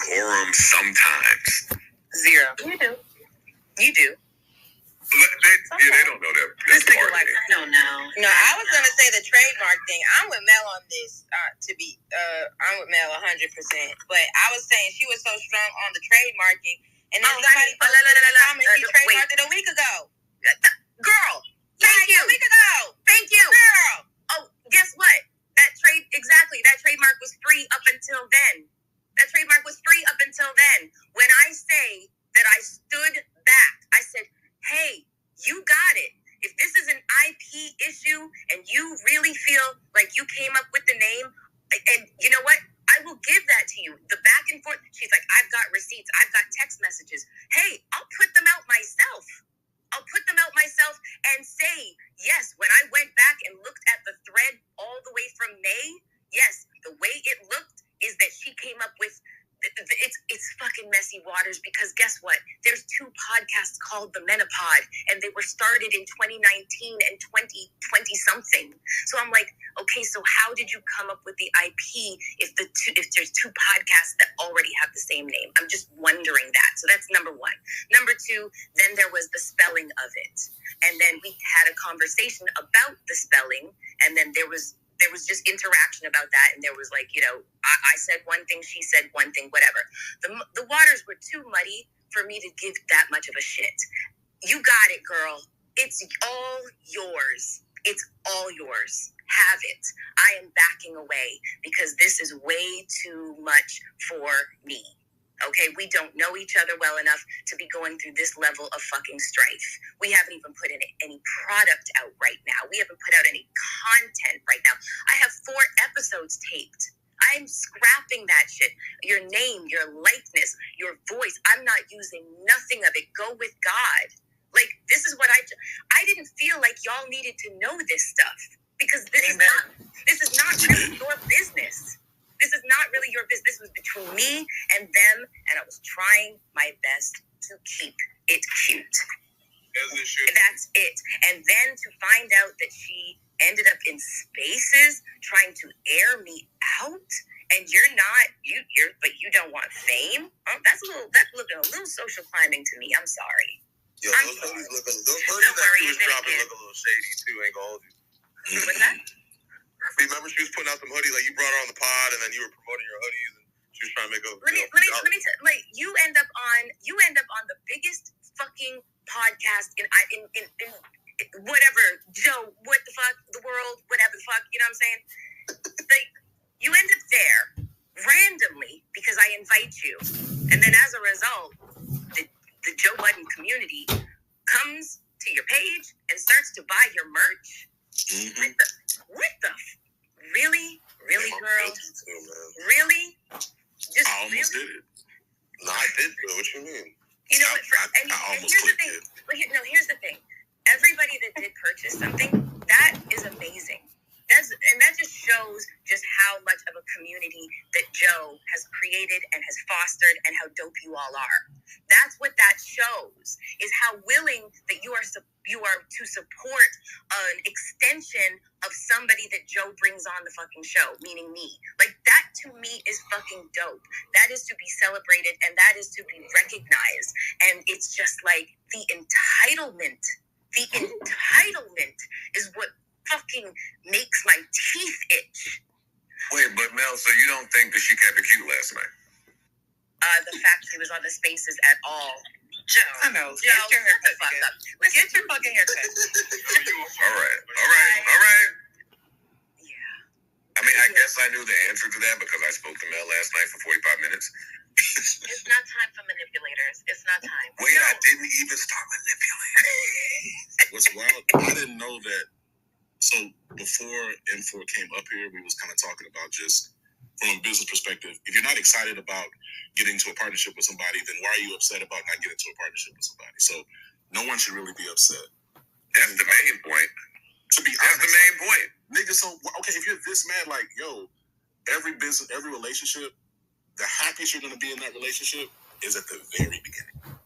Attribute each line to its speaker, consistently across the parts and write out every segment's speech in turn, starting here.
Speaker 1: decorum sometimes.
Speaker 2: Zero. You do.
Speaker 1: They don't know that.
Speaker 2: This nigga like, I don't know. No, I was gonna say the trademark thing. I'm with Mel on this. I'm with Mel 100%. But I was saying she was so strong on the trademarking, and then somebody she trademarked it a week ago. Girl, thank you. A week ago. Thank you, girl. Oh, guess what? That trademark was free up until then. When I say that I stood back, I said, hey, you got it. If this is an IP issue and you really feel like you came up with the name, and you know what? I will give that to you. The back and forth. She's like, I've got receipts. I've got text messages. Hey, I'll put them out myself and say, yes, when I went back and looked at the thread all the way from May, yes, the way it looked is that she came up with it's fucking messy waters, because guess what? There's 2 podcasts called The Menopod, and they were started in 2019 and 2020 something. So I'm like, okay, so how did you come up with the IP if there's 2 podcasts that already have the same name? I'm just wondering that. So that's number 1. Number 2, then there was the spelling of it. And then we had a conversation about the spelling, and then there was just interaction about that, and there was like, I said one thing, she said one thing, whatever. The waters were too muddy for me to give that much of a shit. You got it, girl. It's all yours. Have it. I am backing away because this is way too much for me. Okay, we don't know each other well enough to be going through this level of fucking strife. We haven't even put any product out right now. We haven't put out any content right now. I have 4 episodes taped. I'm scrapping that shit. Your name, your likeness, your voice. I'm not using nothing of it. Go with God. Like, this is what I didn't feel like y'all needed to know this stuff, because this is not really your business. This is not really your business. This was between me and them, and I was trying my best to keep it cute. That's it. And then to find out that she ended up in Spaces trying to air me out, and but you don't want fame? That's looking a little social climbing to me. I'm sorry.
Speaker 1: Yo, those hoodies that she was dropping look a little shady too, ain't gonna hold you.
Speaker 2: What's that?
Speaker 1: Remember she was putting out them hoodies, like you brought her on the pod, and then you were promoting your hoodies, and she was trying to make a. Let me tell, like, you end up on the biggest fucking podcast in whatever, Joe, what the fuck, the world, whatever the fuck, you know what I'm saying? Like, you end up there randomly because I invite you, and then as a result, the Joe Budden community comes to your page and starts to buy your merch. Mm-hmm. What the really, girl? Really? I almost did it. No, I did do it. What you mean?
Speaker 2: You know what? Here's the thing. Everybody that did purchase something, that is amazing. That just shows just how much of a community that Joe has created and has fostered, and how dope you all are. That's what that shows, is how willing that you are to support an extension of somebody that Joe brings on the fucking show, meaning me. Like, that to me is fucking dope. That is to be celebrated, and that is to be recognized. And it's just like the entitlement is what fucking makes my teeth itch.
Speaker 1: Wait, but Mel, so you don't think that she kept it cute last night?
Speaker 2: The fact she was on the Spaces at all. Joe. I know. Joe, get your haircut. Get your fucking haircut.
Speaker 1: All right. Yeah. I mean, I guess I knew the answer to that because I spoke to Mel last night for 45 minutes.
Speaker 2: It's not time for manipulators. It's not time.
Speaker 1: Wait, no. I didn't even start manipulating.
Speaker 3: What's wild, I didn't know that. So before Mford came up here, we was kind of talking about just from a business perspective, if you're not excited about getting to a partnership with somebody, then why are you upset about not getting to a partnership with somebody? So no one should really be upset.
Speaker 1: That's the main point.
Speaker 3: To be honest, that's the main point. Nigga, so, okay, if you're this mad, like, yo, every business, every relationship, the happiest you're going to be in that relationship is at the very beginning.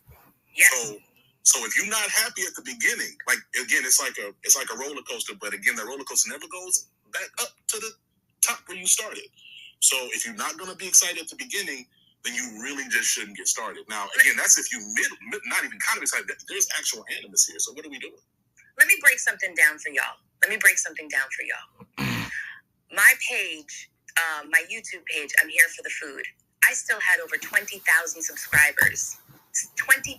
Speaker 2: Yes.
Speaker 3: So if you're not happy at the beginning, like, again, it's like a roller coaster, but again, that roller coaster never goes back up to the top where you started. So if you're not going to be excited at the beginning, then you really just shouldn't get started. Now, again, that's if you not even kind of excited. There's actual animus here. So what are we doing?
Speaker 2: Let me break something down for y'all. My page, my YouTube page, I'm Here for the Food. I still had over 20,000 subscribers. 20,000,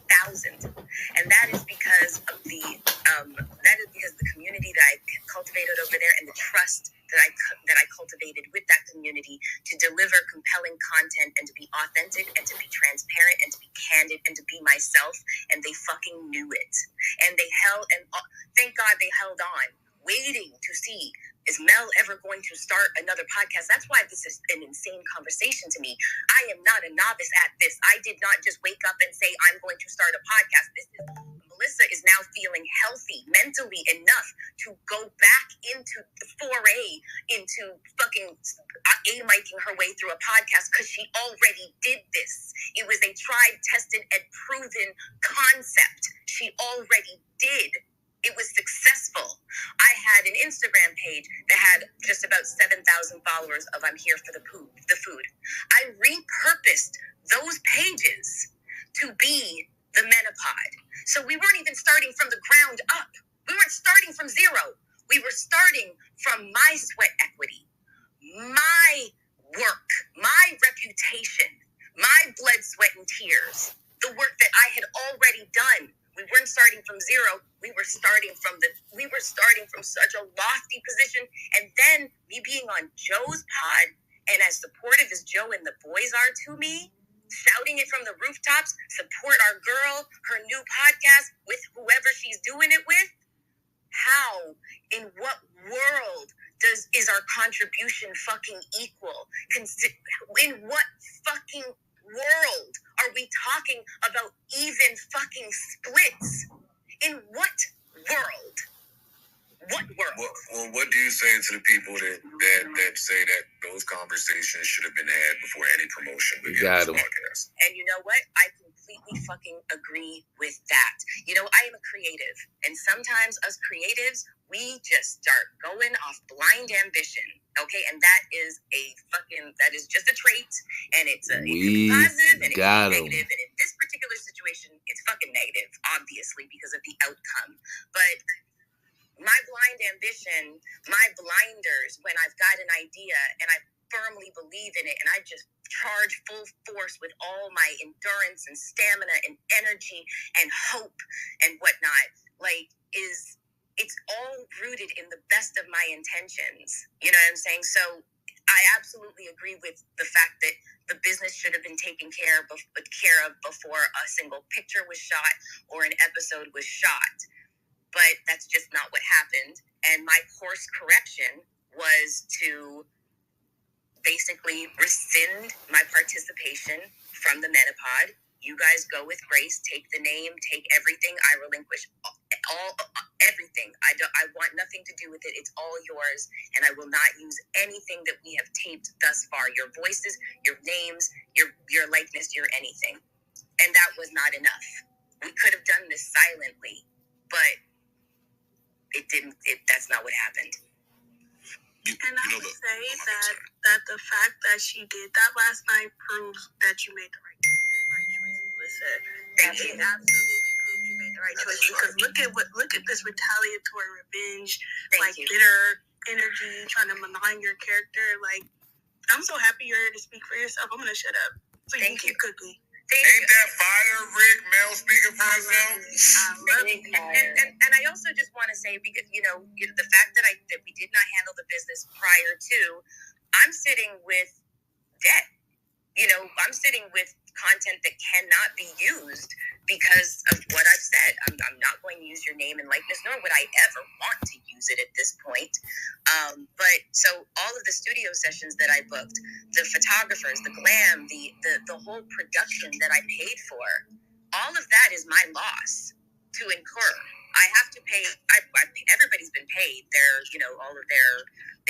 Speaker 2: and that is because of the community that I cultivated over there, and the trust that I cultivated with that community to deliver compelling content and to be authentic and to be transparent and to be candid and to be myself, and they fucking knew it, and thank God they held on, waiting to see, is Mel ever going to start another podcast? That's why this is an insane conversation to me. I am not a novice at this. I did not just wake up and say, I'm going to start a podcast. Melissa is now feeling healthy mentally enough to go back into the foray into fucking A-miking her way through a podcast because she already did this. It was a tried, tested, and proven concept. She already did. It was successful. I had an Instagram page that had just about 7,000 followers of I'm Here for the food. I repurposed those pages to be the Menopod. So we weren't even starting from the ground up. We weren't starting from zero. We were starting from my sweat equity, my work, my reputation, my blood, sweat, and tears, the work that I had already done. We weren't starting from zero. We were starting from such a lofty position. And then me being on Joe's pod, and as supportive as Joe and the boys are to me, shouting it from the rooftops, support our girl, her new podcast with whoever she's doing it with. How, in what world is our contribution fucking equal? In what fucking world are we talking about even fucking splits? In what world? What world?
Speaker 1: Well, what do you say to the people that say that those conversations should have been had before any promotion began this podcast?
Speaker 2: And you know what? I completely fucking agree with that. You know, I am a creative, and sometimes us creatives, we just start going off blind ambition. Okay, and that is just a trait, and it can be positive and it can be negative. And in this particular situation, it's fucking negative, obviously, because of the outcome. But my blind ambition, my blinders, when I've got an idea and I firmly believe in it, and I just charge full force with all my endurance and stamina and energy and hope and whatnot, it's all rooted in the best of my intentions. You know what I'm saying? So I absolutely agree with the fact that the business should have been taken care of before a single picture was shot or an episode was shot. But that's just not what happened. And my course correction was to basically rescind my participation from the Menopod. You guys go with grace, take the name, take everything. I relinquish everything. I want nothing to do with it. It's all yours, and I will not use anything that we have taped thus far. Your voices, your names, your likeness, your anything. And that was not enough. We could have done this silently, but it didn't. That's not what happened.
Speaker 4: And I would say that the fact that she did that last night proves that you made the right choice, Melissa.
Speaker 2: Thank you.
Speaker 4: It absolutely proves you made the right choice, because look at this retaliatory revenge, bitter energy, trying to malign your character. Like, I'm so happy you're here to speak for yourself. I'm gonna shut up so you can keep cooking.
Speaker 1: Ain't that fire, Rick? Mel speaking for himself.
Speaker 4: I love it.
Speaker 2: And I also just want to say, because the fact that we did not handle the business prior to, I'm sitting with debt. I'm sitting with content that cannot be used because of what I've said. I'm not going to use your name and likeness, nor would I ever want to use it at this point. But so all of the studio sessions that I booked, the photographers, the glam, the whole production that I paid for, all of that is my loss to incur. I have to pay. Everybody's been paid. All of their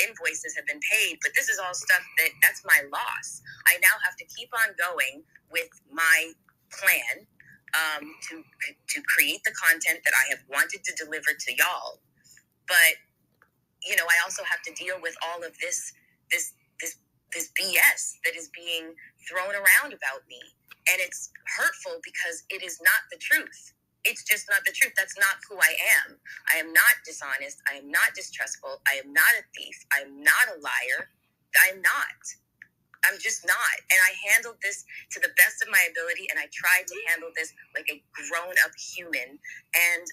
Speaker 2: invoices have been paid, but this is all stuff that's my loss. I now have to keep on going with my plan to create the content that I have wanted to deliver to y'all. But I also have to deal with all of this this BS that is being thrown around about me. And it's hurtful because it is not the truth. It's just not the truth. That's not who I am. I am not dishonest. I am not distrustful. I am not a thief. I'm not a liar. I'm not. I'm just not. And I handled this to the best of my ability, and I tried to handle this like a grown-up human, and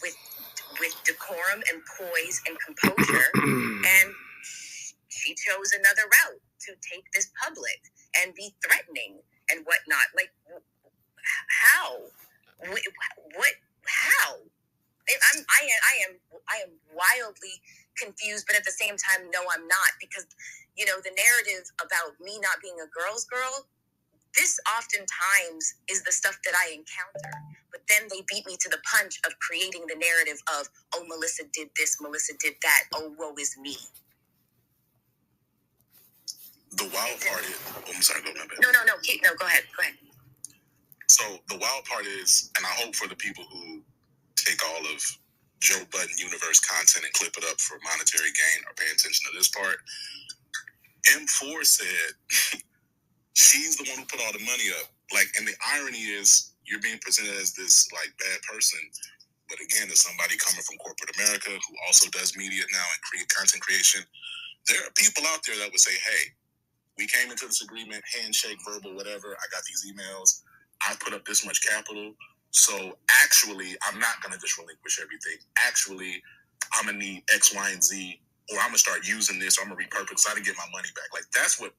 Speaker 2: with decorum and poise and composure. And she chose another route to take this public and be threatening and whatnot. Like, how? What? How? I am wildly confused, but at the same time, no, I'm not, because the narrative about me not being a girl's girl, this oftentimes is the stuff that I encounter. But then they beat me to the punch of creating the narrative of, oh, Melissa did this, Melissa did that, oh, woe is me.
Speaker 3: The wild part is, I'm sorry, go ahead.
Speaker 2: No, go ahead.
Speaker 3: So the wild part is, and I hope for the people who take all of Joe Budden universe content and clip it up for monetary gain or pay attention to this part. Mford said she's the one who put all the money up. Like, and the irony is you're being presented as this like bad person, but again, as somebody coming from corporate America who also does media now and create content creation, there are people out there that would say, hey, we came into this agreement, handshake, verbal, whatever. I got these emails. I put up this much capital. So actually, I'm not going to just relinquish everything. Actually, I'm going to need X, Y, and Z, or I'm going to start using this, or I'm going to repurpose so I can get my money back. Like, that's what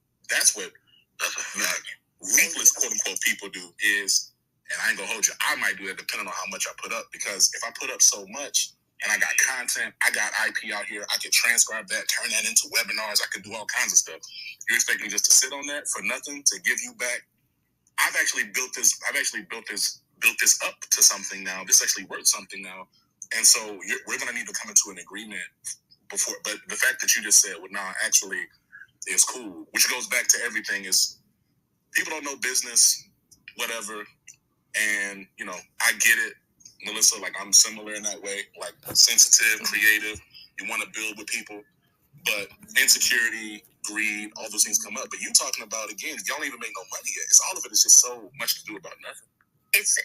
Speaker 3: ruthless, quote unquote, people do is, and I ain't going to hold you, I might do it depending on how much I put up, because if I put up so much and I got content, I got IP out here, I can transcribe that, turn that into webinars, I can do all kinds of stuff. You're expecting me just to sit on that for nothing to give you back? I've actually built this up to something now. This actually worth something now. And so we're going to need to come into an agreement before. But the fact that you just said, well, nah, actually, is cool. Which goes back to everything is people don't know business, whatever. And, I get it, Melissa, like I'm similar in that way, like sensitive, creative. You want to build with people. But insecurity, greed, all those things come up. But you talking about, again, y'all don't even make no money yet. It's all of it is just so much to do about nothing.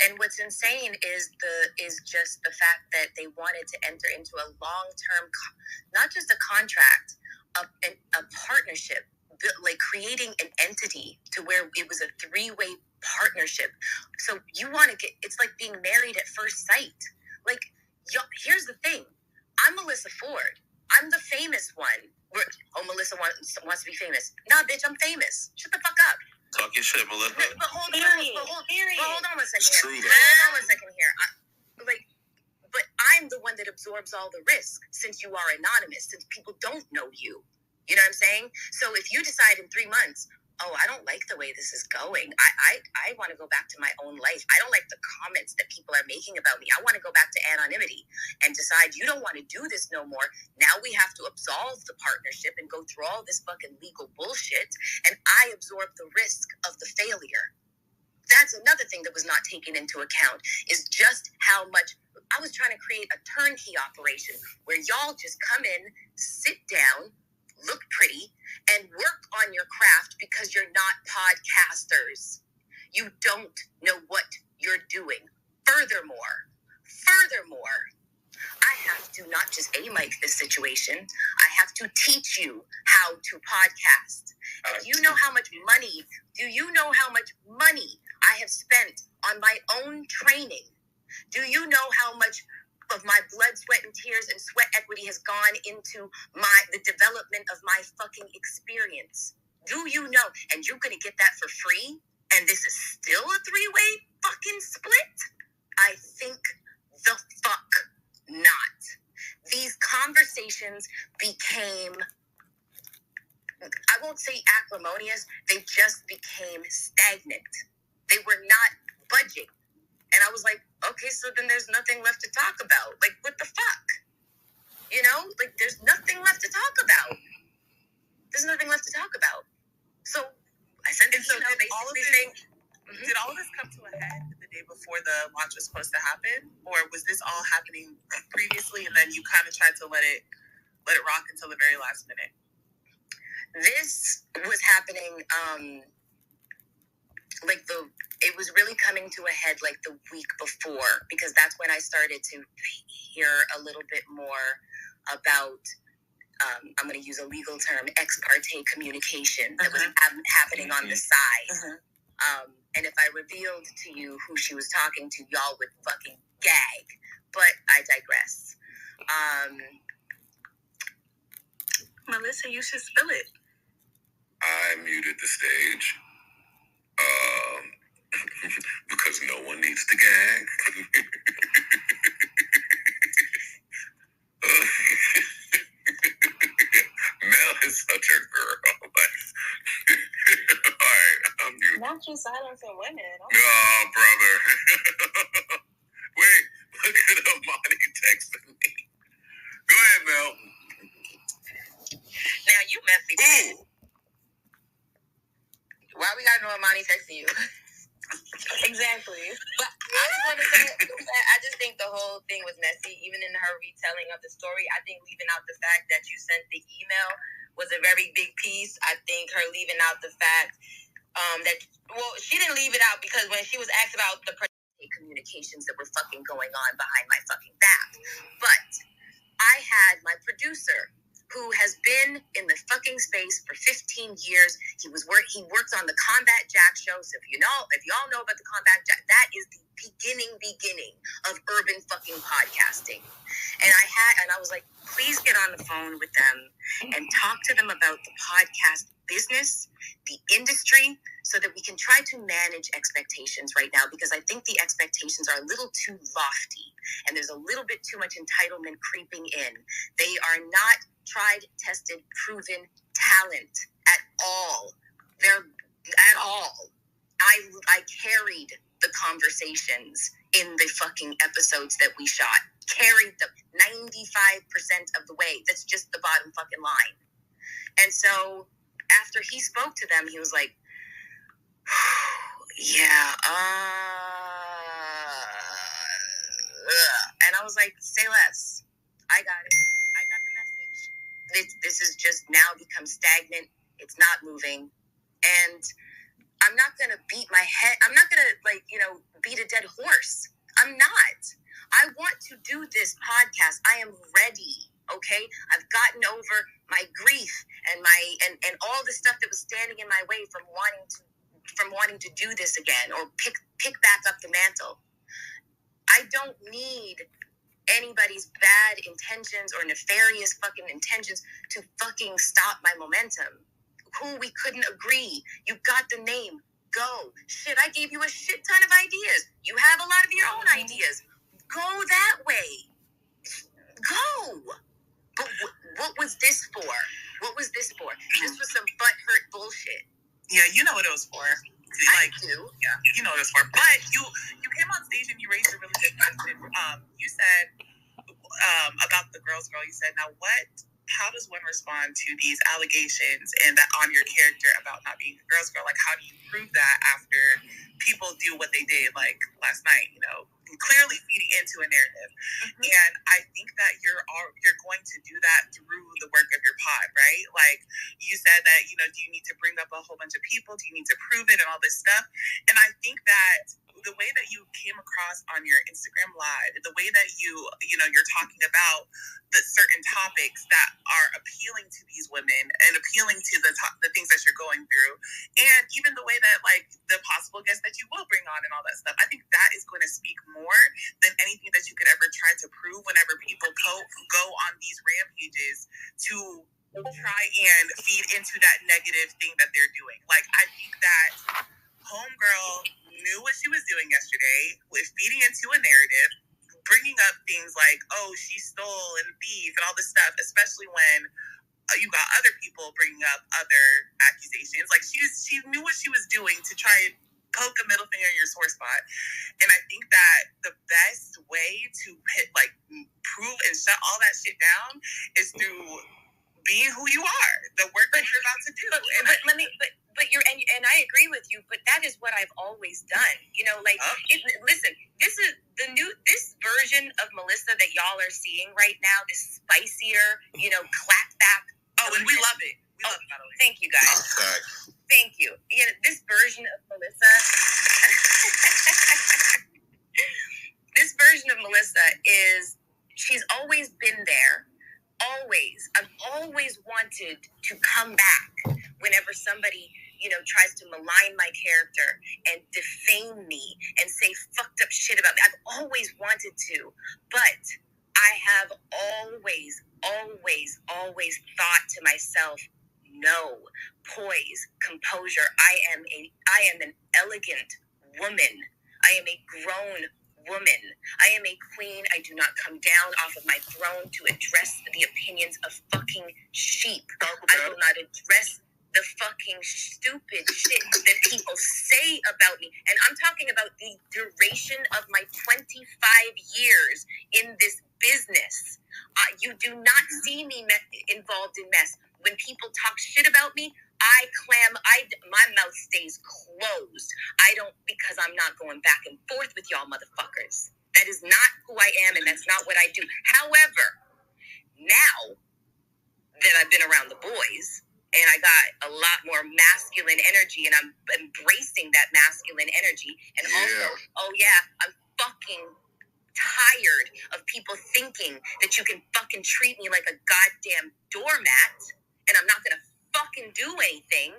Speaker 2: And what's insane is just the fact that they wanted to enter into a long-term, not just a contract, a partnership, like creating an entity to where it was a three-way partnership. So you want to it's like being married at first sight. Like, here's the thing. I'm Melissa Ford. I'm the famous one. Melissa wants to be famous. Nah, bitch, I'm famous. Shut the fuck up.
Speaker 1: Talk your shit, Melissa.
Speaker 2: But hold on a second.
Speaker 3: It's true, though.
Speaker 2: Hold on a second here. But I'm the one that absorbs all the risk, since you are anonymous, since people don't know you. You know what I'm saying? So if you decide in 3 months, oh, I don't like the way this is going. I want to go back to my own life. I don't like the comments that people are making about me. I want to go back to anonymity and decide you don't want to do this no more. Now we have to absolve the partnership and go through all this fucking legal bullshit. And I absorb the risk of the failure. That's another thing that was not taken into account, is just how much I was trying to create a turnkey operation where y'all just come in, sit down, look pretty, and work on your craft, because you're not podcasters. You don't know what you're doing. Furthermore, I have to not just A-mic this situation. I have to teach you how to podcast. And do you know how much money I have spent on my own training? Do you know how much of my blood, sweat, and tears and sweat equity has gone into the development of my fucking experience? Do you know? And you're going to get that for free? And this is still a three-way fucking split? I think the fuck not. These conversations became, I won't say acrimonious, they just became stagnant. They were not budging. And I was like, okay, so then there's nothing left to talk about. Like, what the fuck? Like, there's nothing left to talk about. So I sent it to them, basically saying,
Speaker 5: did all of this come to a head the day before the launch was supposed to happen? Or was this all happening previously and then you kind of tried to let it rock until the very last minute?
Speaker 2: This was happening, it was really coming to a head like the week before, because that's when I started to hear a little bit more about, I'm going to use a legal term, ex parte communication that was happening on the side. And if I revealed to you who she was talking to, y'all would fucking gag. But I digress.
Speaker 4: Melissa, you should spill it.
Speaker 1: I muted the stage. Because no one needs to gag. Mel is such a girl. Alright, I'm muted.
Speaker 5: Not just silencing women.
Speaker 1: No, brother. Wait, look at Amani texting me. Go ahead, Mel.
Speaker 2: Now, you messy.
Speaker 1: Ooh.
Speaker 2: Why we got no Amani texting you?
Speaker 5: Exactly.
Speaker 2: But I just want to say, I just think the whole thing was messy, even in her retelling of the story. I think leaving out the fact that you sent the email was a very big piece. I think her leaving out the fact she didn't leave it out, because when she was asked about the communications that were fucking going on behind my fucking back. But I had my producer, who has been in the fucking space for 15 years. He worked on the Combat Jack show. So if y'all know about the Combat Jack, that is the beginning of urban fucking podcasting. And I was like, please get on the phone with them and talk to them about the podcast business, the industry, so that we can try to manage expectations right now, because I think the expectations are a little too lofty and there's a little bit too much entitlement creeping in. They are not tried, tested, proven talent at all. I carried the conversations in the fucking episodes that we shot. Carried them 95% of the way. That's just the bottom fucking line. And so after he spoke to them, he was like, yeah, and I was like, say less. I got it. I got the message. This is just now become stagnant. It's not moving. And I'm not going to beat my head. I'm not going to, beat a dead horse. I'm not. I want to do this podcast. I am ready. Okay? I've gotten over my grief and and all the stuff that was standing in my way from wanting to do this again or pick back up the mantle. I don't need anybody's bad intentions or nefarious fucking intentions to fucking stop my momentum. Cool, we couldn't agree. You got the name. Go. Shit, I gave you a shit ton of ideas. You have a lot of your own ideas. Go that way. Go. But what was this for? What was this for? This was some butthurt bullshit.
Speaker 5: Yeah, you know what it was for.
Speaker 2: I do.
Speaker 5: Yeah, you know what it was for. But you came on stage and you raised a really good question. You said about the girls girl. You said, now how does one respond to these allegations and that on your character about not being a girl's girl? Like, how do you prove that after people do what they did, like last night, clearly feeding into a narrative? Mm-hmm. And I think that you're going to do that through the work of your pod, right? Like you said that, do you need to bring up a whole bunch of people? Do you need to prove it and all this stuff? And I think that the way that you came across on your Instagram live, the way that you're talking about the certain topics that are appealing to these women and appealing to the things that you're going through, and even the way that like the possible guests that you will bring on and all that stuff, I think that is going to speak more than anything that you could ever try to prove whenever people go on these rampages to try and feed into that negative thing that they're doing. Like, I think that homegirl knew what she was doing yesterday with feeding into a narrative, bringing up things like, oh, she stole and thief and all this stuff, especially when you got other people bringing up other accusations. Like, she knew what she was doing to try and poke a middle finger in your sore spot. And I think that the best way to prove and shut all that shit down is through being who you are, the work that you're about to do.
Speaker 2: And I agree with you, but that is what I've always done. Listen, this is this version of Melissa that y'all are seeing right now, this spicier, clap back.
Speaker 5: Oh, and we love it. We love you, by the way.
Speaker 2: Thank you, guys. Thank you. Yeah, this version of Melissa. This version of Melissa is, she's always been there. Always. I've always wanted to come back whenever somebody, tries to malign my character and defame me and say fucked up shit about me. I've always wanted to, but I have always thought to myself, no, poise, composure. I am an elegant woman. I am a grown woman. I am a queen. I do not come down off of my throne to address the opinions of fucking sheep. I will not address the fucking stupid shit that people say about me. And I'm talking about the duration of my 25 years in this business. You do not see me involved in mess. When people talk shit about me, my mouth stays closed. I don't, because I'm not going back and forth with y'all motherfuckers. That is not who I am, and that's not what I do. However, now that I've been around the boys, and I got a lot more masculine energy, and I'm embracing that masculine energy, and also, I'm fucking tired of people thinking that you can fucking treat me like a goddamn doormat, and I'm not gonna fucking do anything.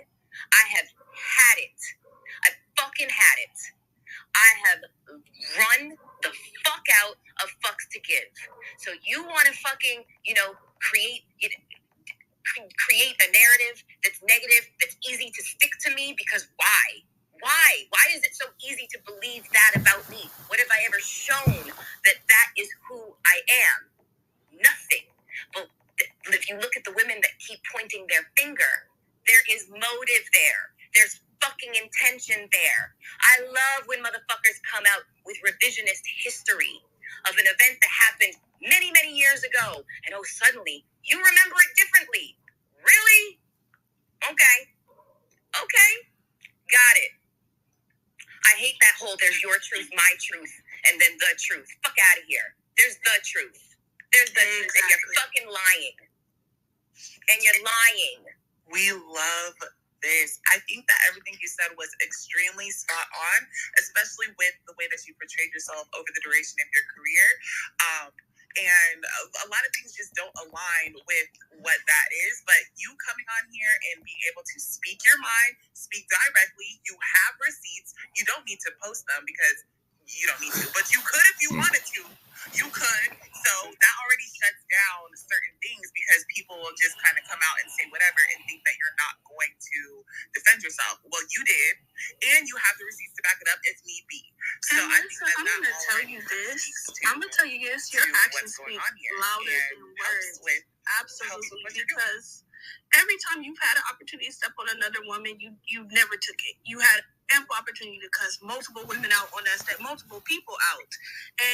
Speaker 2: I have had it. I fucking had it. I have run the fuck out of fucks to give. So you want to fucking, create a narrative that's negative, that's easy to stick to me, because why? Why is it so easy to believe that about me? What have I ever shown that is who I am? Nothing. But if you look at the women that keep pointing their finger, there is motive there. There's fucking intention there. I love when motherfuckers come out with revisionist history of an event that happened many, many years ago, and suddenly you remember it differently. Really? Okay. Got it. I hate that whole there's your truth, my truth, and then the truth. Fuck out of here. There's the truth. There's the truth, and you're fucking lying. And you're lying.
Speaker 5: We love this. I think that everything you said was extremely spot on, especially with the way that you portrayed yourself over the duration of your career. And a lot of things just don't align with what that is. But you coming on here and being able to speak your mind, speak directly, you have receipts. You don't need to post them because you don't need to, but you could if you wanted to. You could. So that already shuts down certain things, because people will just kind of come out and say whatever and think that you're not going to defend yourself. Well, you did, and you have the receipts to back it up if need be. So I think
Speaker 4: I'm going to tell you this. Your actions speak louder than words. Absolutely. Because every time you've had an opportunity to step on another woman, you never took it. You had ample opportunity to cuss multiple women out on that step, multiple people out.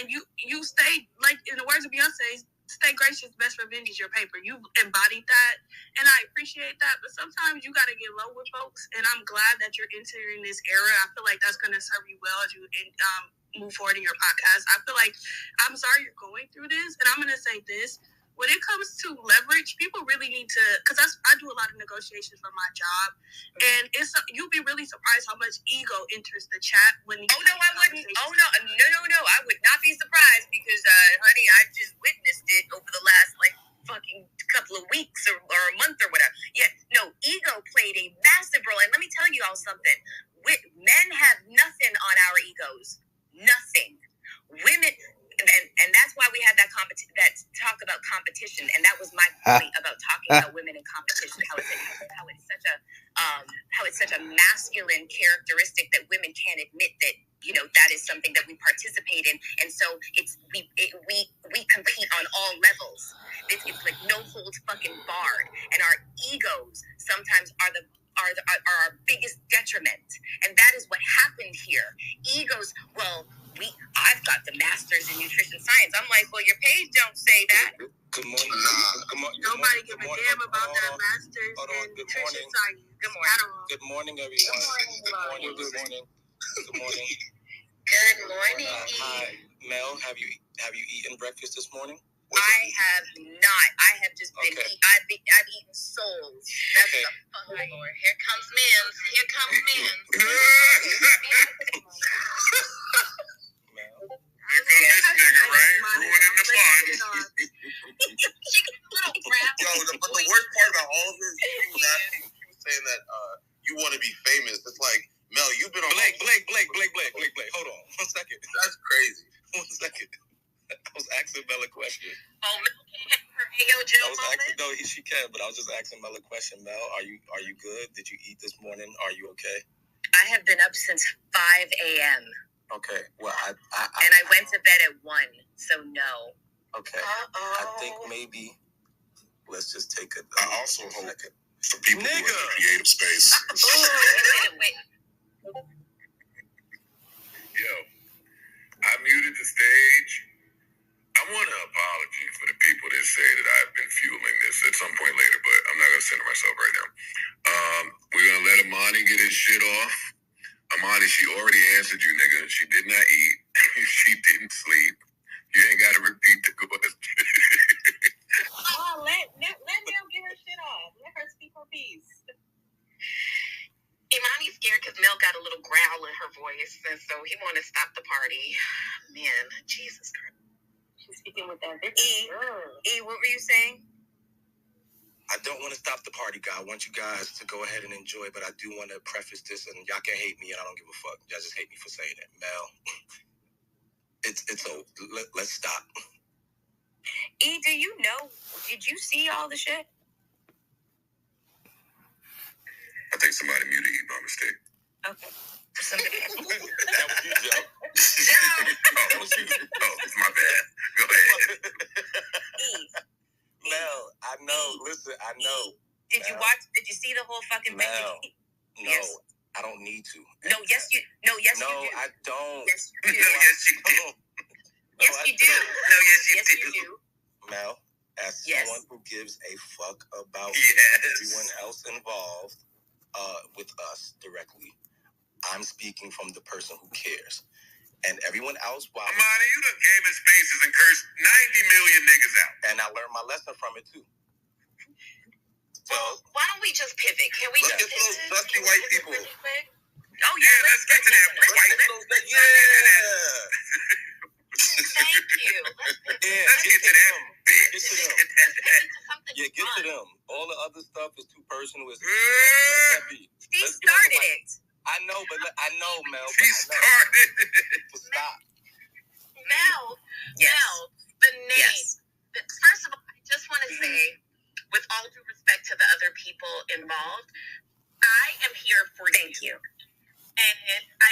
Speaker 4: And you stayed, like in the words of Beyonce, stay gracious, best revenge is your paper. You embodied that, and I appreciate that. But sometimes you got to get low with folks, and I'm glad that you're entering this era. I feel like that's going to serve you well as you move forward in your podcast. I feel like, I'm sorry you're going through this, and I'm going to say this. When it comes to leverage, people really need to, because I do a lot of negotiations for my job, and you'll be really surprised how much ego enters the chat when.
Speaker 2: I wouldn't. No, I would not be surprised, because, honey, I just witnessed it over the last fucking couple of weeks or a month or whatever. Yeah, no, ego played a massive role, and let me tell you all something. Men have nothing on our egos, nothing. Women. And that's why we had that talk about competition, and that was my point about talking about women in competition. How it's such a masculine characteristic that women can't admit that that is something that we participate in, and so we compete on all levels. It's like no holds fucking barred, and our egos sometimes are our biggest detriment, and that is what happened here. Egos, I've got the master's in nutrition science. I'm like, well, your page don't say that.
Speaker 6: Good morning.
Speaker 4: Nobody give a damn about that master's in nutrition science.
Speaker 2: Good morning.
Speaker 6: Good morning, everyone. Good morning.
Speaker 2: Good morning.
Speaker 6: Hi, Mel. Have you eaten breakfast this morning?
Speaker 2: I have not. I have just been. I've eaten souls. That's the fucking Lord. Here comes Mims. Here comes Mims.
Speaker 3: Here comes this nigga, right? Ruining the fun. Yo, but the worst part about all of this, she was saying that you want to be famous. It's like, Mel, you've been on
Speaker 6: Blake. Hold on. 1 second.
Speaker 3: That's crazy.
Speaker 6: 1 second. I was asking Mel a question.
Speaker 2: Oh, Mel can't have her Ayo Joe moment?
Speaker 6: No, she can, but I was just asking Mel a question. Mel, are you good? Did you eat this morning? Are you okay?
Speaker 2: I have been up since 5 a.m.
Speaker 6: Okay. Well,
Speaker 2: and I went to bed at 1, so no.
Speaker 6: Okay. I think maybe let's just take a.
Speaker 3: I also hope for people who are in the creative space.
Speaker 2: Wait.
Speaker 3: Yo, I muted the stage. I want an apology for the people that say that I've been fueling this at some point later, but I'm not going to center myself right now. We're going to let Amani get his shit off. Amani, she already answered you, nigga. She did not eat. She didn't sleep. You ain't got to repeat the question.
Speaker 5: Let Mel get her shit off. Let her speak her piece.
Speaker 2: Imani's scared because Mel got a little growl in her voice, and so he want to stop the party. Man, Jesus Christ.
Speaker 5: She's speaking with that bitch.
Speaker 2: E, what were you saying?
Speaker 6: I don't want to stop the party, guy. I want you guys to go ahead and enjoy, but I do want to preface this, and y'all can hate me, and I don't give a fuck. Y'all just hate me for saying it. Mel, it's over. Let's stop.
Speaker 2: E, did you see all the shit?
Speaker 3: I think somebody muted you by mistake.
Speaker 2: Okay. Somebody else.
Speaker 6: That was you, Joe.
Speaker 3: That was you. Oh, it's my bad. Go ahead.
Speaker 2: E.
Speaker 6: Mel, I know. Listen, I know.
Speaker 2: Did you watch? Did you see the whole fucking thing?
Speaker 6: Mel, no,
Speaker 2: yes.
Speaker 6: I don't need to.
Speaker 2: No, yes, you do.
Speaker 6: I don't.
Speaker 2: Yes, you do.
Speaker 3: No, yes, you do.
Speaker 2: Yes, you do. No, yes, you do.
Speaker 6: Mel, as someone who gives a fuck about everyone else involved with us directly, I'm speaking from the person who cares. And everyone else,
Speaker 3: Amani, you done came in spaces and cursed 90 million niggas out.
Speaker 6: And I learned my lesson from it too. So
Speaker 2: why don't we just pivot? Can we
Speaker 3: let's
Speaker 2: just
Speaker 3: get those dusty white people?
Speaker 2: Really quick? Oh yeah, let's get to that. Thank you.
Speaker 3: Let's get to them.
Speaker 6: Get to them.
Speaker 2: Get
Speaker 6: to them. All the other stuff is too personal.
Speaker 2: She started it.
Speaker 6: I know, Mel.
Speaker 3: She started it.
Speaker 6: Stop.
Speaker 2: Mel, the name. Yes. First of all, I just want to say, with all due respect to the other people involved, I am here for you. Thank you. And I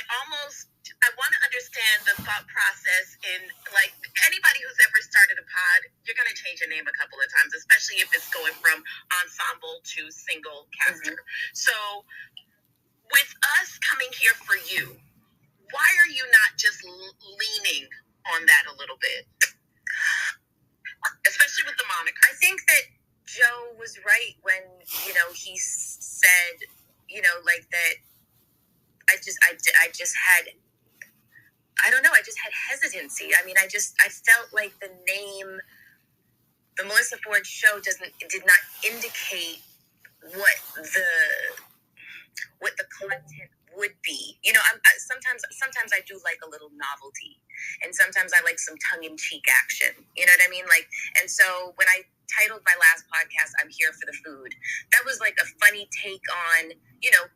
Speaker 2: want to understand the thought process in, like, anybody who's ever started a pod, you're going to change your name a couple of times, especially if it's going from ensemble to single caster. Mm-hmm. So, with us coming here for you, why are you not just leaning on that a little bit? Especially with the moniker. I think that Joe was right when, he said, like that I just had hesitancy. I mean, I felt like the name, the Melissa Ford Show did not indicate what the content would be. Sometimes I do like a little novelty, and sometimes I like some tongue-in-cheek action. You know what I mean? Like, and so when I titled my last podcast, "I'm Here for the Food," that was like a funny take on,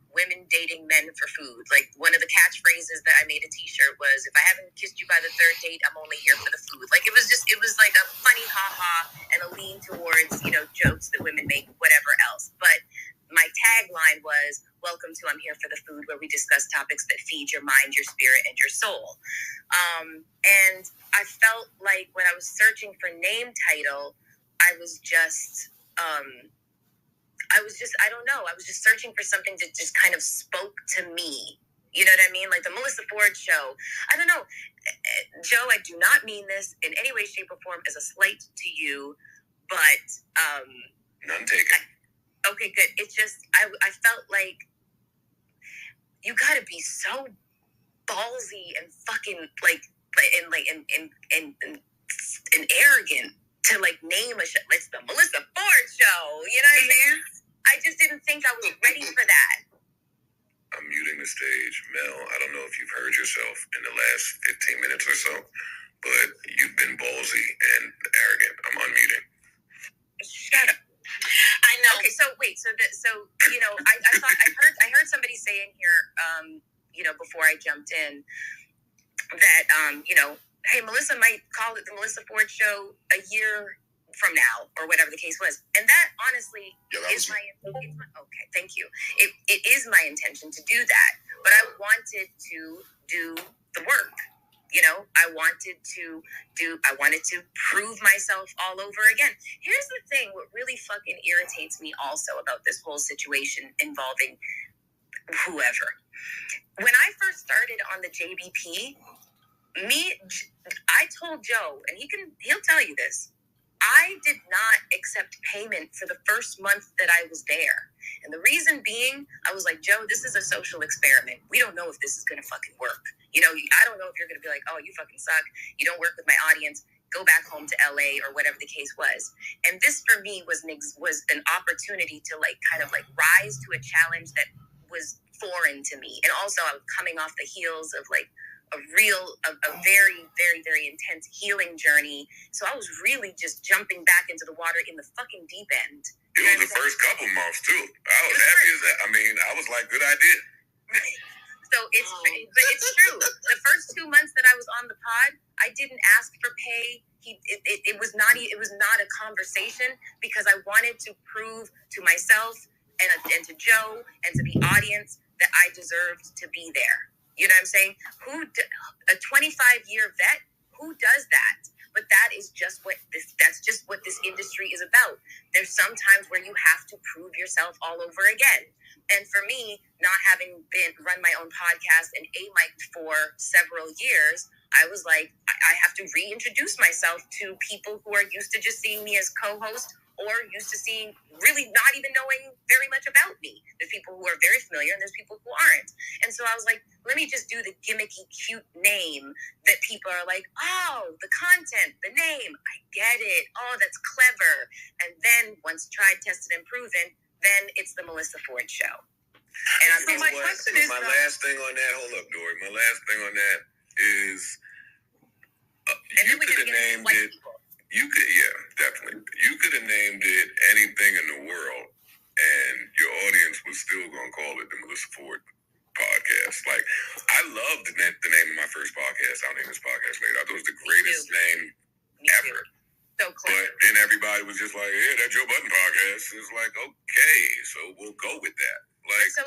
Speaker 2: women dating men for food. Like, one of the catchphrases that I made a t-shirt was, "If I haven't kissed you by the third date, I'm only here for the food." Like, it was like a funny ha-ha and a lean towards, jokes that women make, whatever else. But my tagline was, "Welcome to I'm Here for the Food, where we discuss topics that feed your mind, your spirit, and your soul." And I felt like when I was searching for name title, I was just searching for something that just kind of spoke to me. You know what I mean? Like the Melissa Ford Show. I don't know. Joe, I do not mean this in any way, shape, or form as a slight to you, but...
Speaker 3: None taken.
Speaker 2: Okay, good. It's just, I felt like you gotta be so ballsy and fucking and arrogant to like name a show. It's the Melissa Ford Show. You know what I mean? I just didn't think I was ready for that.
Speaker 1: I'm muting the stage. Mel, I don't know if you've heard yourself in the last 15 minutes or so, but you've been ballsy and arrogant. I'm unmuting.
Speaker 2: Shut up. I know. Okay, so wait, so you know, I heard somebody say in here, you know, before I jumped in, that you know, hey, Melissa might call it the Melissa Ford Show a year from now, or whatever the case was, and that honestly is my okay. Thank you. It is my intention to do that, but I wanted to do the work. You know, I wanted to prove myself all over again. Here's the thing: what really fucking irritates me also about this whole situation involving whoever. When I first started on the JBP, I told Joe, and he'll tell you this, I did not accept payment for the first month that I was there. And the reason being, I was like, Joe, this is a social experiment. We don't know if this is going to fucking work. You know, I don't know if you're going to be like, oh, you fucking suck. You don't work with my audience. Go back home to LA or whatever the case was. And this for me was an opportunity to like kind of like rise to a challenge that was foreign to me. And also I was coming off the heels of like a very, very, very intense healing journey. So I was really just jumping back into the water in the fucking deep end.
Speaker 1: It was the first couple months too. I was happy as that. I mean, I was like, good idea.
Speaker 2: Right. So it's true. The first 2 months that I was on the pod, I didn't ask for pay. It was not a conversation because I wanted to prove to myself and to Joe and to the audience that I deserved to be there. You know what I'm saying? A 25-year vet, who does that? But that's just what this industry is about. There's some times where you have to prove yourself all over again. And for me, not having run my own podcast and A-mic'd for several years, I was like, I have to reintroduce myself to people who are used to just seeing me as co-host or used to seeing, really not even knowing very much about me. There's people who are very familiar and there's people who aren't. And so I was like, let me just do the gimmicky, cute name that people are like, oh, the content, the name, I get it. Oh, that's clever. And then once tried, tested, and proven, then it's the Melissa Ford Show. And
Speaker 1: so my question is, my last thing on that, hold up, Dory. My last thing on that is, you could have named it. You could, yeah, definitely. You could have named it anything in the world, and your audience was still gonna call it the Melissa Ford Podcast. Like, I loved the name of my first podcast. I'll name this podcast later. I thought it was the greatest name ever.
Speaker 2: So clever.
Speaker 1: But then everybody was just like, "Yeah, that Joe Budden podcast." It's like, okay, so we'll go with that. Like,
Speaker 2: so,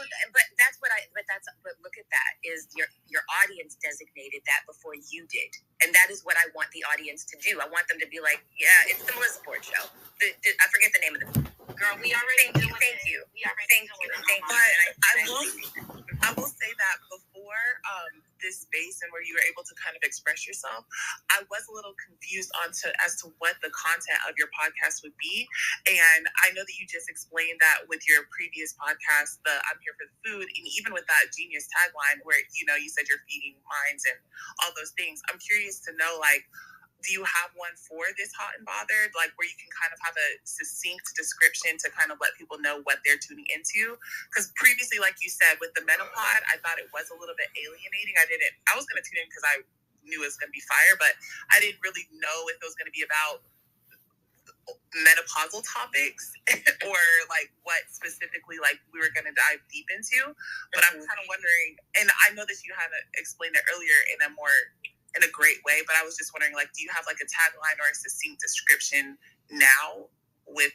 Speaker 2: but look at that, is your audience designated that before you did, and that is what I want the audience to do. I want them to be like, yeah, it's the Melissa Ford Show. I forget the name of the girl. We already thank you. Thank you.
Speaker 5: I will say that before this space and where you were able to kind of express yourself, I was a little confused as to what the content of your podcast would be. And I know that you just explained that with your previous podcast, the I'm Here for the Food, and even with that genius tagline where, you know, you said you're feeding minds and all those things. I'm curious to know, like, do you have one for this Hot and Bothered, like where you can kind of have a succinct description to kind of let people know what they're tuning into? Because previously, like you said, with the Menopod, I thought it was a little bit alienating. I was going to tune in because I knew it was going to be fire, but I didn't really know if it was going to be about menopausal topics or like what specifically like we were going to dive deep into. But I'm kind of wondering, and I know that you kind of explained it earlier in a great way, but I was just wondering, like, do you have like a tagline or a succinct description now with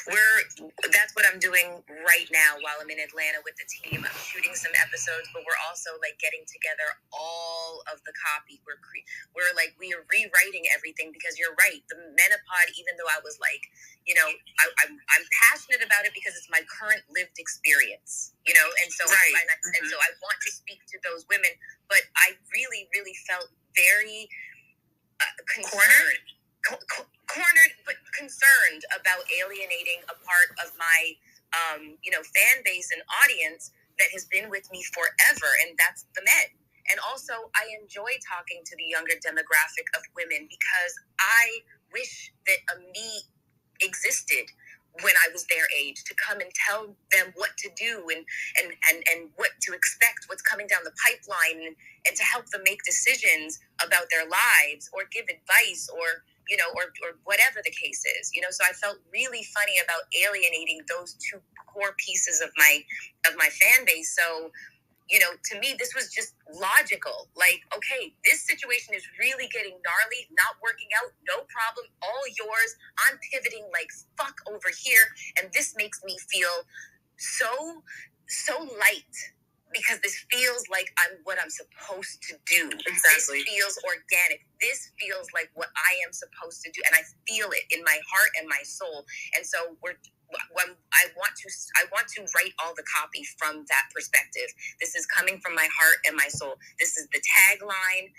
Speaker 2: that's what I'm doing right now while I'm in Atlanta with the team. I'm shooting some episodes, but we're also like getting together all of the copy. We are rewriting everything because you're right. The Menopod, even though I was like, you know, I'm passionate about it because it's my current lived experience, you know, and so right. And so I want to speak to those women, but I really, really felt very cornered, but concerned about alienating a part of my, fan base and audience that has been with me forever, and that's the men. And also, I enjoy talking to the younger demographic of women because I wish that a me existed when I was their age to come and tell them what to do and what to expect, what's coming down the pipeline, and to help them make decisions about their lives or give advice or whatever the case is, so I felt really funny about alienating those two core pieces of my fan base. So, to me, this was just logical. Like, okay, this situation is really getting gnarly, not working out, no problem, all yours. I'm pivoting like fuck over here. And this makes me feel so light because this feels like what I'm supposed to do.
Speaker 5: Exactly.
Speaker 2: This feels organic. This feels like what I am supposed to do. And I feel it in my heart and my soul. And so when I want to write all the copy from that perspective. This is coming from my heart and my soul. This is the tagline.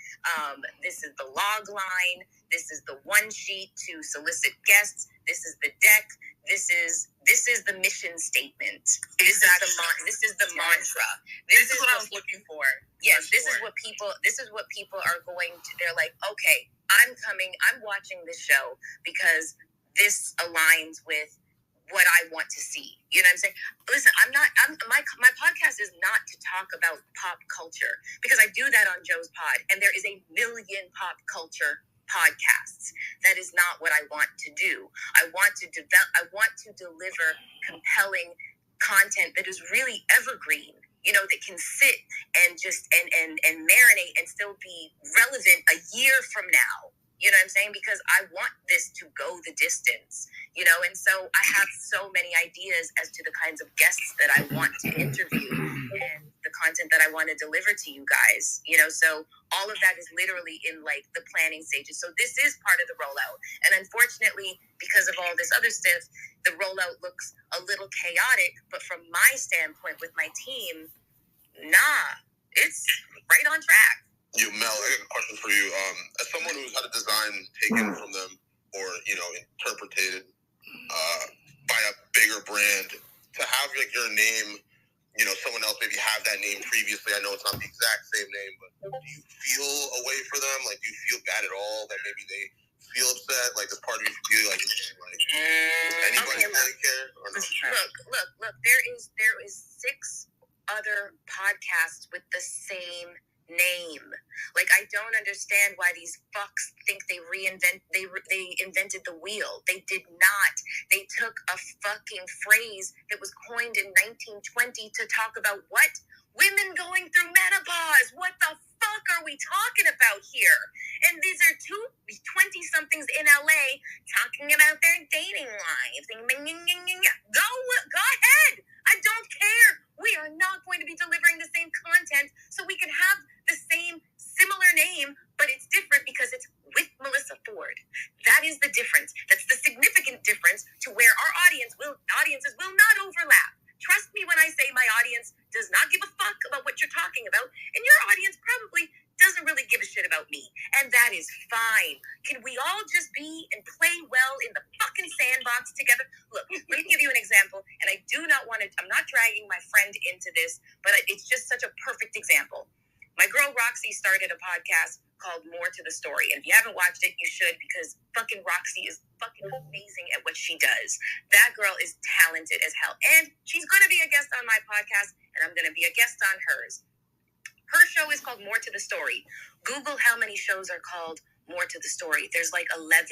Speaker 2: This is the log line. This is the one sheet to solicit guests. This is the deck. This is the mission statement. This is the mantra.
Speaker 5: This is what I was looking for.
Speaker 2: Yes, this is what people are going to. They're like, okay, I'm watching this show because this aligns with what I want to see. You know what I'm saying? Listen, my podcast is not to talk about pop culture because I do that on Joe's pod, and there is a million pop culture podcasts. That is not what I want to do. I want to deliver compelling content that is really evergreen, that can sit and just and marinate and still be relevant a year from now. You know what I'm saying? Because I want this to go the distance, and so I have so many ideas as to the kinds of guests that I want to interview and the content that I want to deliver to you guys, so all of that is literally in like the planning stages. So this is part of the rollout. And unfortunately, because of all this other stuff, the rollout looks a little chaotic, but from my standpoint with my team, it's right on track.
Speaker 1: Mel, I got a question for you. As someone who's had a design taken from them or, interpreted by a bigger brand, to have like your name, someone else maybe have that name previously. I know it's not the exact same name, but do you feel a way for them? Like, do you feel bad at all that maybe they feel upset? Like, as part of you feel like does anybody really care? Or no?
Speaker 2: Look, there is 6 other podcasts with the same name. Like, I don't understand why these fucks think they invented the wheel. They did not. They took a fucking phrase that was coined in 1920 to talk about what? Women going through menopause. What the fuck are we talking about here? And these are 20-somethings in LA talking about their dating lives. Go ahead. I don't care. We are not going to be delivering the same content, so we can have the same similar name, but it's different because it's with Melissa Ford. That is the difference. That's the significant difference to where our audiences will not overlap. Trust me when I say my audience does not give a fuck about what you're talking about, and your audience probably doesn't really give a shit about me, and that is fine. Can we all just be and play well in the fucking sandbox together? Look, let me give you an example, and I do not want to, I'm not dragging my friend into this, but it's just such a perfect example. My girl Roxy started a podcast called More to the Story, and if you haven't watched it, you should, because fucking Roxy is fucking amazing at what she does. That girl is talented as hell, and she's going to be a guest on my podcast, and I'm going to be a guest on hers. Her show is called More to the Story. Google how many shows are called More to the Story. There's like 11.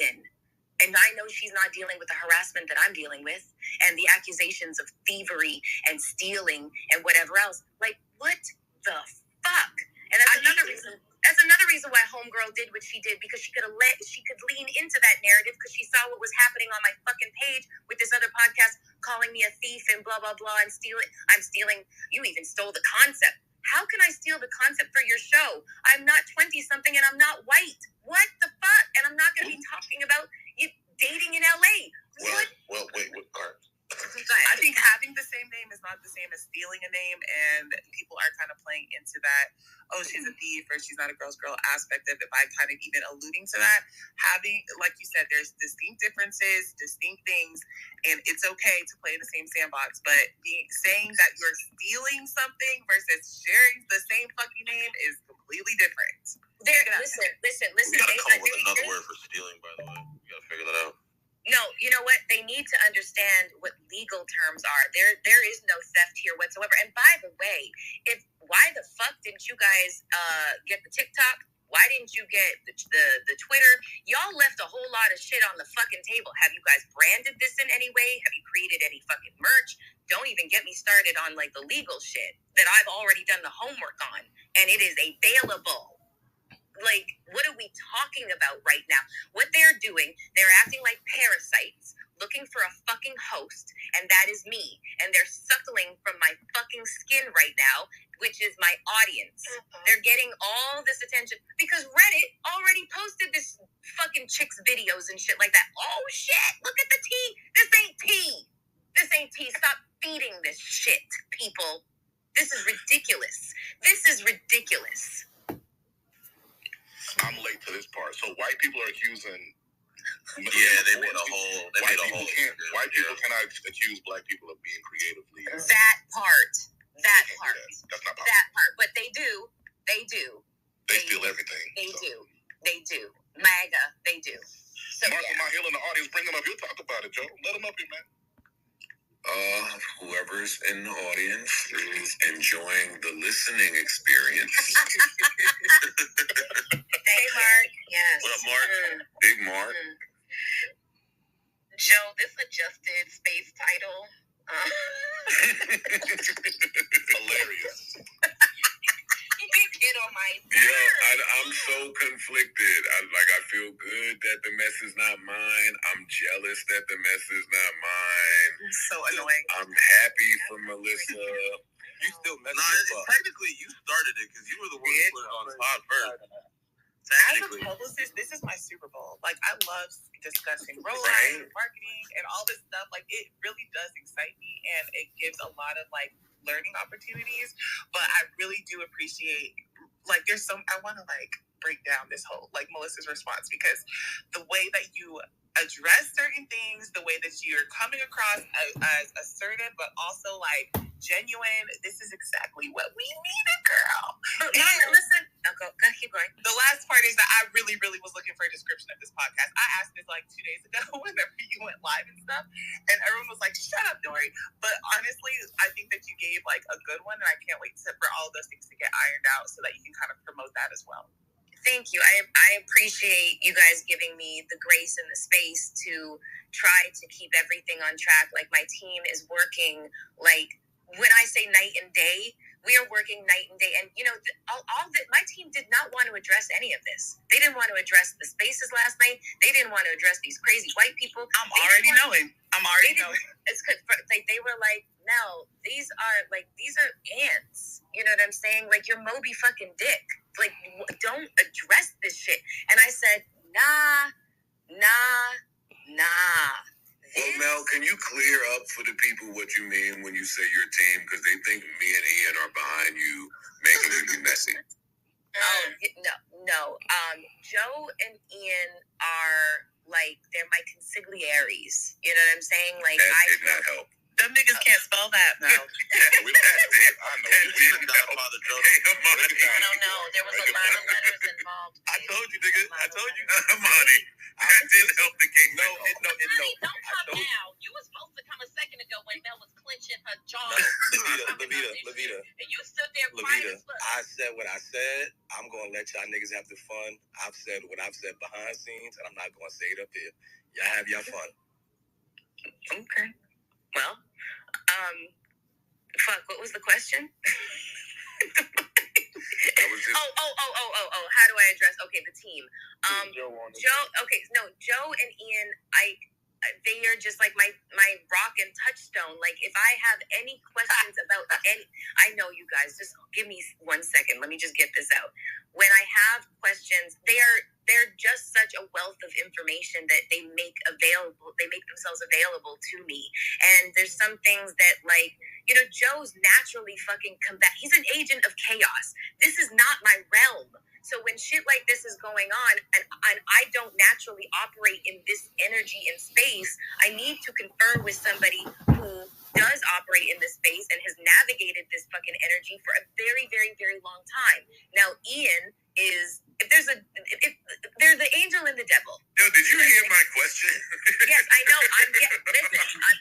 Speaker 2: And I know she's not dealing with the harassment that I'm dealing with and the accusations of thievery and stealing and whatever else. Like, what the fuck? And that's another reason why Homegirl did what she did, because she could lean into that narrative because she saw what was happening on my fucking page with this other podcast calling me a thief and blah, blah, blah. I'm stealing. You even stole the concept. How can I steal the concept for your show? I'm not 20-something and I'm not white. What the fuck? And I'm not going to be talking about you dating in LA.
Speaker 1: Well, wait, Art.
Speaker 5: I think having the same name is not the same as stealing a name, and people are kind of playing into that, oh, she's a thief or she's not a girl's girl aspect of it by kind of even alluding to that. Having, like you said, there's distinct differences, distinct things, and it's okay to play in the same sandbox, but saying that you're stealing something versus sharing the same fucking name is completely different.
Speaker 2: Listen.
Speaker 1: We gotta come up with another word for stealing, by the way. We gotta figure that out.
Speaker 2: No, you know what? They need to understand what legal terms are. There is no theft here whatsoever. And by the way, why the fuck didn't you guys get the TikTok? Why didn't you get the Twitter? Y'all left a whole lot of shit on the fucking table. Have you guys branded this in any way? Have you created any fucking merch? Don't even get me started on like the legal shit that I've already done the homework on, and it is available. Like, what are we talking about right now? What they're doing, they're acting like parasites, looking for a fucking host, and that is me. And they're suckling from my fucking skin right now, which is my audience. They're getting all this attention because Reddit already posted this fucking chick's videos and shit like that. Oh shit, look at the tea. This ain't tea. This ain't tea. Stop feeding this shit, people. This is ridiculous.
Speaker 3: I'm late to this part. So white people are accusing.
Speaker 1: Yeah, they made a whole.
Speaker 3: White people cannot accuse black people of being creatively.
Speaker 2: That part.
Speaker 3: That's not possible.
Speaker 2: That part. But they do.
Speaker 3: They steal everything.
Speaker 2: They do. MAGA. They do. So
Speaker 3: Martha, my heel in the audience, bring them up. You'll talk about it, Joe. Let them up here, man.
Speaker 7: Whoever's in the audience is enjoying the listening experience.
Speaker 2: Hey, Mark. Yes.
Speaker 1: What up, Mark?
Speaker 7: Big Mark.
Speaker 2: Joe, this adjusted space title.
Speaker 3: Hilarious.
Speaker 2: Get on my nerves.
Speaker 7: Yeah, I'm so conflicted. I feel good that the mess is not mine. I'm jealous that the mess is not mine.
Speaker 5: So annoying.
Speaker 7: I'm happy for Melissa.
Speaker 1: You still messing with technically, you started it because you were the one who put it on spot first.
Speaker 5: As a publicist, this is my Super Bowl. Like, I love discussing rollout and marketing and all this stuff. Like, it really does excite me, and it gives a lot of, like, learning opportunities. But I really do appreciate, like, I want to, like, break down this whole, like, Melissa's response, because the way that you address certain things, the way that you're coming across as assertive, but also, like, genuine, this is exactly what we needed, girl.
Speaker 2: Listen, go, keep going.
Speaker 5: The last part is that I really, really was looking for a description of this podcast. I asked this like 2 days ago whenever you went live and stuff, and everyone was like, shut up, Dory. But honestly, I think that you gave like a good one, and I can't wait for all those things to get ironed out so that you can kind of promote that as well.
Speaker 2: Thank you. I appreciate you guys giving me the grace and the space to try to keep everything on track. Like, my team is working, like, when I say night and day, we are working night and day. And, you know, my team did not want to address any of this. They didn't want to address the spaces last night. They didn't want to address these crazy white people.
Speaker 5: I'm already knowing.
Speaker 2: It's good. Like, they were like, Mel, these are ants. You know what I'm saying? Like, you're Moby fucking Dick. Like, don't address this shit. And I said, nah.
Speaker 7: Well, Mel, can you clear up for the people what you mean when you say your team? Because they think me and Ian are behind you, making you be messy.
Speaker 2: No. Joe and Ian are, like, they're my consigliares. You know what I'm saying? Like,
Speaker 7: that did not help.
Speaker 5: Them niggas can't spell that, Mel.
Speaker 3: I know.
Speaker 1: Hey,
Speaker 2: I don't know. There was a lot of letters involved.
Speaker 1: I told you, nigga. I told you.
Speaker 7: Monty, that didn't help the game.
Speaker 1: No.
Speaker 2: Don't come now. You were supposed to come a second ago when Mel was clenching her jaw.
Speaker 6: Levita.
Speaker 2: And you stood there quiet as fuck.
Speaker 6: I said what I said. I'm going to let y'all niggas have the fun. I've said what I've said behind scenes, and I'm not going to say it up here. Y'all have your fun.
Speaker 2: Okay. Well, what was the question? How do I address? Okay, the team. Joe and Ian, they are just like my rock and touchstone. Like, if I have any questions about I know you guys. Just give me 1 second. Let me just get this out. When I have questions, they're just such a wealth of information that they make available. They make themselves available to me. And there's some things that, like, you know, Joe's naturally fucking He's an agent of chaos. This is not my realm. So when shit like this is going on, and I don't naturally operate in this energy and space, I need to confer with somebody who does operate in this space and has navigated this fucking energy for a very, very, very long time. Now, Ian is, if there's the angel and the devil.
Speaker 7: Yo, did you hear my question?
Speaker 2: Yes, I know. I'm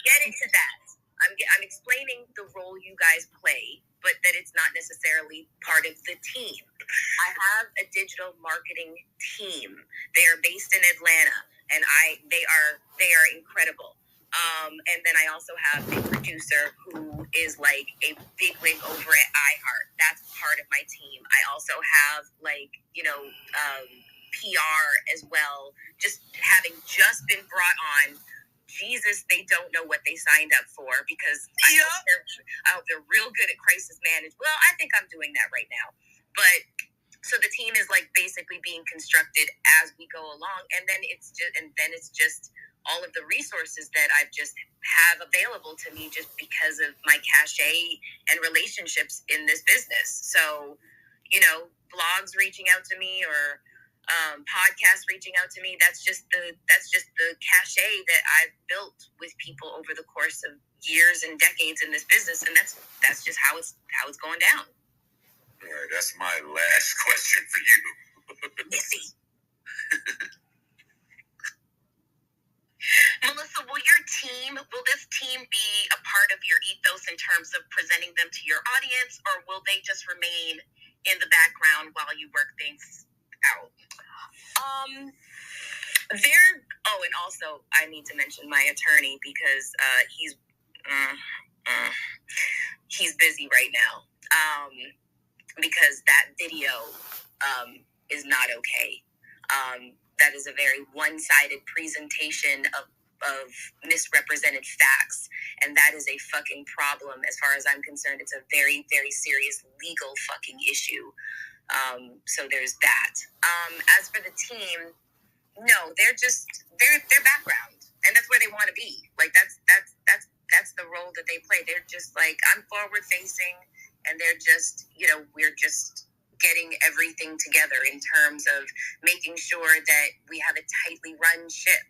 Speaker 2: getting to that. I'm explaining the role you guys play, but that it's not necessarily part of the team. I have a digital marketing team. They are based in Atlanta, and they are incredible. And then I also have a producer who is like a bigwig over at iHeart. That's part of my team. I also have PR as well. Just having just been brought on. Jesus, they don't know what they signed up for because I hope they're real good at crisis management. Well, I think I'm doing that right now. But so the team is like basically being constructed as we go along, and then it's just all of the resources that I've just have available to me just because of my cachet and relationships in this business. So, blogs reaching out to me or podcasts reaching out to me, that's just the cachet that I've built with people over the course of years and decades in this business, and that's just how it's going down.
Speaker 7: All right, that's my last question for you.
Speaker 2: Missy.
Speaker 1: Melissa, will this team be a part of your ethos in terms of presenting them to your audience, or will they just remain in the background while you work things out?
Speaker 2: And also I need to mention my attorney because he's busy right now. Because that video is not okay. That is a very one-sided presentation of misrepresented facts, and that is a fucking problem as far as I'm concerned. It's a very, very serious legal fucking issue. So there's that. As for the team, no, they're background, and that's where they want to be. Like that's the role that they play. They're just like, I'm forward facing, and they're just, we're just getting everything together in terms of making sure that we have a tightly run ship,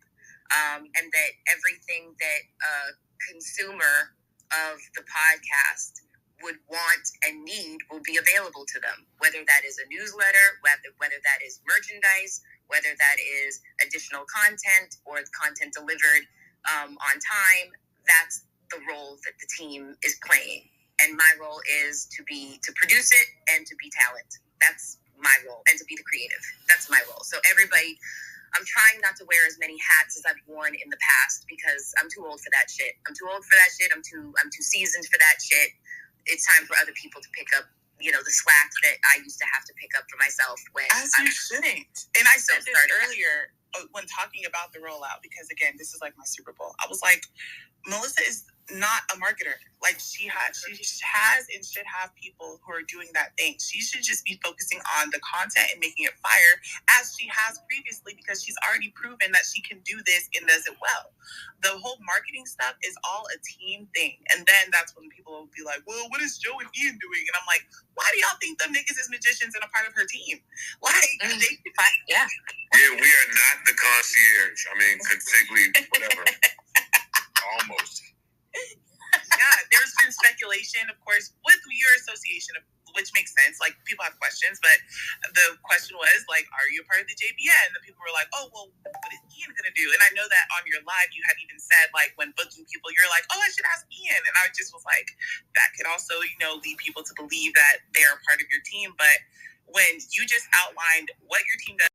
Speaker 2: and that everything that a consumer of the podcast would want and need will be available to them, whether that is a newsletter, whether that is merchandise, whether that is additional content or content delivered on time. That's the role that the team is playing. And my role is to produce it and to be talent. That's my role. And to be the creative. That's my role. So everybody, I'm trying not to wear as many hats as I've worn in the past because I'm too old for that shit. I'm too seasoned for that shit. It's time for other people to pick up, the slack that I used to have to pick up for myself when
Speaker 5: you shouldn't. And I said this earlier when talking about the rollout, because again, this is like my Super Bowl. I was like, Melissa is not a marketer. Like she has and should have people who are doing that thing. She should just be focusing on the content and making it fire as she has previously, because she's already proven that she can do this and does it well. The whole marketing stuff is all a team thing. And then that's when people will be like, well, what is Joe and Ian doing? And I'm like, why do y'all think them niggas is magicians and a part of her team? Like,
Speaker 7: Yeah, we are not the concierge. I mean, consigli, whatever. Almost.
Speaker 5: Yeah, there's been speculation, of course, with your association, which makes sense. Like, people have questions, but the question was, like, are you a part of the JBN? And the people were like, oh, well, what is Ian going to do? And I know that on your live, you had even said, like, when booking people, you're like, oh, I should ask Ian. And I just was like, that could also, lead people to believe that they're a part of your team. But when you just outlined what your team does,